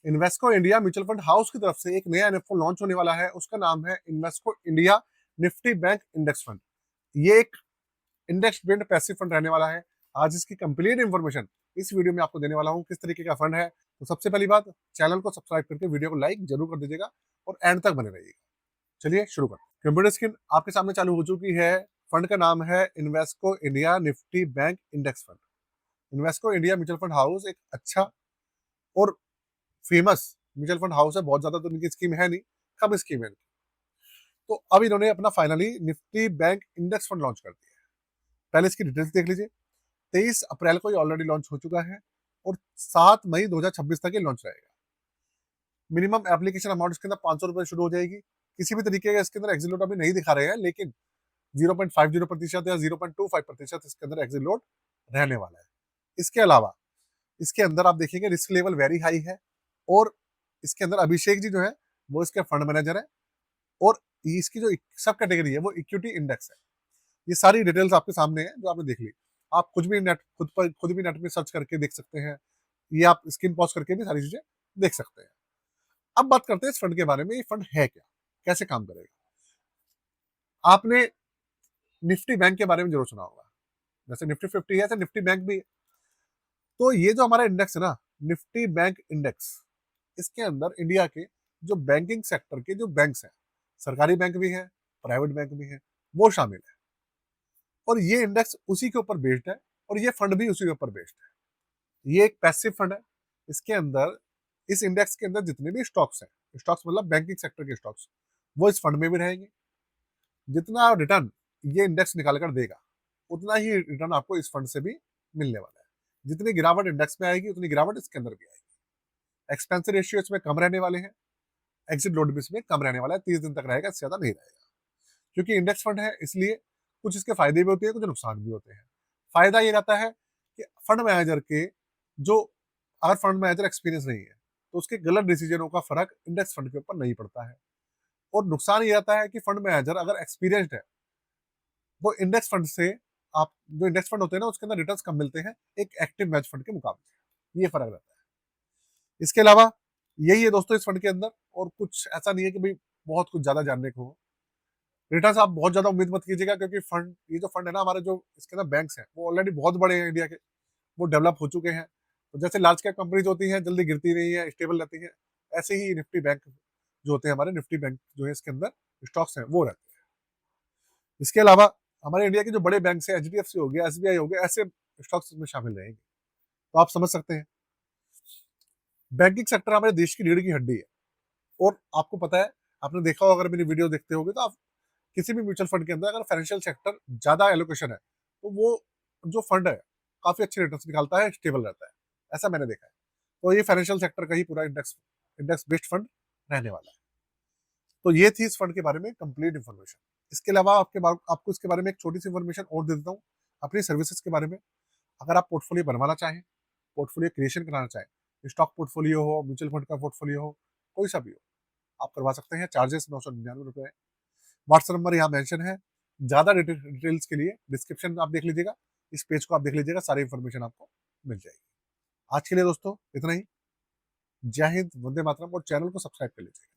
Invesco India mutual fund house की तरफ से एक नया एनएफओ लॉन्च होने वाला है। उसका नाम है Invesco India Nifty bank index fund. ये एक इंडेक्स बेस्ड पैसिव फंड रहने वाला है। आज इसकी कंप्लीट इन्फॉर्मेशन इस वीडियो में आपको देने वाला हूँ, किस तरीके का फंड है। तो सबसे पहली बात, चैनल को सब्सक्राइब करके वीडियो को लाइक जरूर कर दीजिएगा और एंड तक बने रहिएगा। चलिए शुरू करते हैं। कंप्यूटर स्क्रीन आपके सामने चालू हो चुकी है। फंड का नाम है Invesco India Nifty bank index fund. Invesco India mutual fund house एक अच्छा और फेमस म्यूचुअल फंड हाउस है। बहुत ज्यादा तो इनकी स्कीम है नहीं, कम स्कीम है। तो अब इन्होंने अपना finally Nifty bank index fund launch कर दिया है। पहले इसकी डिटेल्स देख लीजिए। 23 अप्रैल को ये ऑलरेडी लॉन्च हो चुका है और 7 मई 2026 तक ये लॉन्च रहेगा। मिनिमम एप्लीकेशन अमाउंट इसके अंदर 500 रुपए शुरू हो जाएगी। किसी भी तरीके का इसके अंदर एग्जिट लोड अभी नहीं दिखा रहे हैं, लेकिन 0.50% या 0.25% इसके अंदर एग्जिट लोड रहने वाला है। इसके अलावा इसके अंदर आप देखेंगे रिस्क लेवल वेरी हाई है और इसके अंदर अभिषेक जी जो है वो इसके फंड मैनेजर है और इसकी जो सब कैटेगरी है वो इक्विटी इंडेक्स है। ये सारी डिटेल्स आपके सामने है जो आपने देख ली। आप कुछ भी नेट खुद भी नेट में सर्च करके देख सकते हैं। ये आप स्क्रीन पॉज करके भी सारी चीजें देख सकते हैं। अब बात करते हैं इस फंड के बारे में। ये फंड है क्या, कैसे काम करेगा। आपने निफ्टी बैंक के बारे में जरूर सुना होगा। जैसे निफ्टी 50 है, ऐसे निफ्टी बैंक भी है। तो ये जो हमारा इंडेक्स है ना, निफ्टी बैंक इंडेक्स, इसके अंदर इंडिया के जो बैंकिंग सेक्टर के जो बैंक्स हैं, सरकारी बैंक भी हैं, प्राइवेट बैंक भी हैं, वो शामिल है। और ये इंडेक्स उसी के ऊपर बेस्ड है और ये फंड भी उसी के ऊपर बेस्ड है। ये एक पैसिव फंड है। इसके अंदर, इस इंडेक्स के अंदर जितने भी स्टॉक्स हैं, स्टॉक्स मतलब बैंकिंग सेक्टर के स्टॉक्स, वो इस फंड में भी रहेंगे। जितना रिटर्न ये इंडेक्स निकाल कर देगा उतना ही रिटर्न आपको इस फंड से भी मिलने वाला है। जितनी गिरावट इंडेक्स में आएगी उतनी गिरावट इसके अंदर भी आएगी। एक्सपेंस रेशियो इसमें कम रहने वाले हैं। एग्जिट लोड भी इसमें कम रहने वाला है, 30 दिन तक रहेगा, इससे ज्यादा नहीं रहेगा। क्योंकि इंडेक्स फंड है इसलिए कुछ इसके फायदे भी होते हैं, कुछ नुकसान भी होते हैं। फायदा ये रहता है कि फंड मैनेजर के जो, अगर फंड मैनेजर एक्सपीरियंस नहीं है तो उसके गलत डिसीजनों का फर्क इंडेक्स फंड के ऊपर नहीं पड़ता है। और नुकसान ये रहता है कि फंड मैनेजर अगर एक्सपीरियंस्ड है तो इंडेक्स फंड से, आप जो इंडेक्स फंड होते हैं ना उसके अंदर रिटर्न्स कम मिलते हैं एक एक्टिव मैच फंड के मुकाबले। ये फर्क रहता है। इसके अलावा यही है दोस्तों इस फंड के अंदर, और कुछ ऐसा नहीं है कि भाई बहुत कुछ ज्यादा जानने को हो। रिटर्न्स आप बहुत ज्यादा उम्मीद मत कीजिएगा, क्योंकि फंड, ये जो फंड है ना हमारे, जो इसके अंदर बैंक्स हैं वो ऑलरेडी बहुत बड़े हैं इंडिया के, वो डेवलप हो चुके हैं। तो जैसे लार्ज कैप कंपनीज होती हैं जल्दी गिरती नहीं है, स्टेबल रहती है, ऐसे ही निफ्टी बैंक जो होते हैं, हमारे निफ्टी बैंक जो है इसके अंदर स्टॉक्स हैं वो रहते हैं। इसके अलावा हमारे इंडिया के जो बड़े बैंक है, एचडीएफसी हो गया, एसबीआई हो गया, ऐसे स्टॉक्स इसमें शामिल रहेंगे। तो आप समझ सकते हैं बैंकिंग सेक्टर हमारे देश की रीढ़ की हड्डी है। और आपको पता है, आपने देखा होगा, अगर मेरी वीडियो देखते होगे तो आप किसी भी म्यूचुअल फंड के अंदर अगर फाइनेंशियल सेक्टर ज्यादा एलोकेशन है तो वो जो फंड है काफी अच्छे रिटर्न निकालता है, स्टेबल रहता है। ऐसा मैंने देखा है। तो ये फाइनेंशियल सेक्टर का ही पूरा इंडेक्स इंडेक्स बेस्ड फंड रहने वाला है। तो ये थी इस फंड के बारे में कंप्लीट इन्फॉर्मेशन। इसके अलावा आपको इसके बारे में एक छोटी सी इन्फॉर्मेशन और दे देता हूँ अपनी सर्विसेज के बारे में। अगर आप पोर्टफोलियो बनवाना चाहें, पोर्टफोलियो क्रिएशन कराना चाहें, स्टॉक पोर्टफोलियो हो, म्यूचुअल फंड का पोर्टफोलियो हो, कोई सा भी हो, आप करवा सकते हैं। चार्जेस 999 रुपए है। व्हाट्सएप नंबर यहाँ मेंशन है। ज्यादा डिटेल्स के लिए डिस्क्रिप्शन आप देख लीजिएगा, इस पेज को आप देख लीजिएगा, सारी इन्फॉर्मेशन आपको मिल जाएगी। आज के लिए दोस्तों इतना ही। जय हिंद, वंदे मातरम, और चैनल को सब्सक्राइब कर लीजिएगा।